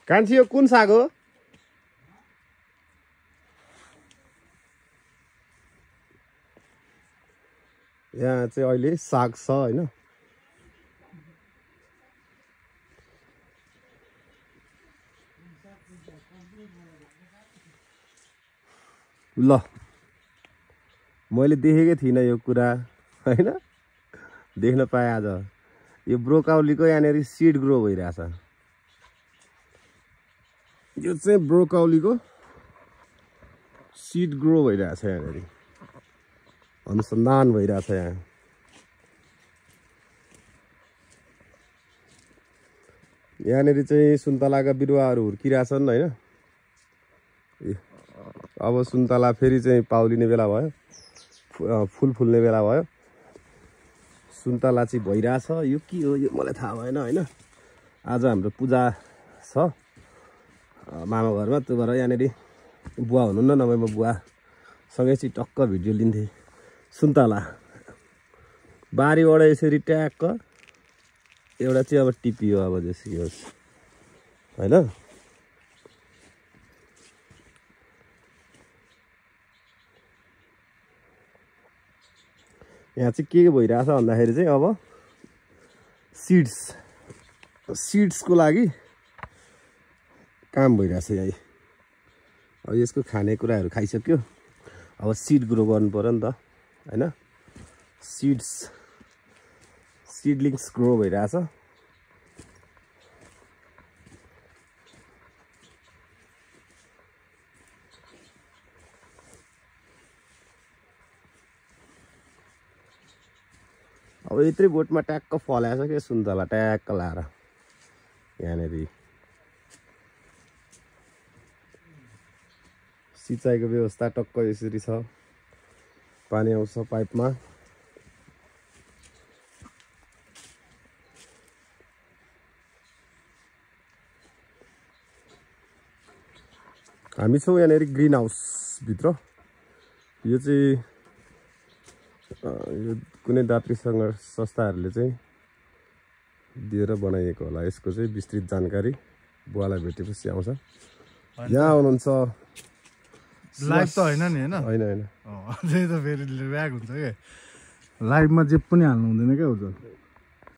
कान्छी यो कुन साग हो? यहाँ चाहिँ अहिले साग छ हैन। ल मैले देखेकै थिइनँ यो कुरा हैन, देख्न पाएँ आज। यो ब्रोकाउलीको यहाँनिर सिड ग्रो भइरहेछ। यो चाहिँ ब्रोकाउलीको सिड ग्रो भइरहेछ यहाँनिर, अनुसन्धान भइरहेछ यहाँ। यहाँनिर चाहिँ सुन्तलाका बिरुवाहरू हुर्किरहेछन् हैन। अब सुन्तला फेरि चाहिँ पाउलिने बेला भयो, फुल फुल्ने बेला भयो। सुन्तला चाहिँ भइरहेछ। यो के हो यो मलाई थाहा भएन हैन। आज हाम्रो पूजा छ मामा घरमा, त्यो भएर यहाँनिर बुवा हुनुहुन्न, नभए म बुवासँगै चाहिँ टक्क भिडियो लिन्थेँ। सुन्तला बारीबाट यसरी ट्याक्क एउटा चाहिँ अब टिपियो, अब जसरी होस् हैन। यहाँ चाहिँ के भइरहेछ भन्दाखेरि चाहिँ अब सिड्सको लागि काम भइरहेछ यहाँ। अब यसको खानेकुराहरू खाइसक्यो, अब सिड ग्रो गर्नु पर्यो नि त हैन। सिडलिङ्स ग्रो भइरहेछ। अब यत्रै बोटमा ट्याक्क फलाएछ क्या सुन्तला, ट्याक्क लाएर यहाँनिर। सिँचाइको व्यवस्था टक्क यसरी छ, पानी आउँछ पाइपमा। हामी छौँ यहाँनिर ग्रिन हाउस भित्र। यो चाहिँ यो कुनै दात्री संस्थाहरूले चाहिँ दिएर बनाइएको होला। यसको चाहिँ विस्तृत जानकारी बुवालाई भेटेपछि आउँछ। यहाँ आउनुहुन्छ लाइभ त होइन नि हैन? हैन त्यही त फेरि ब्याग हुन्छ क्या, लाइभमा जे पनि हाल्नु हुँदैन क्या।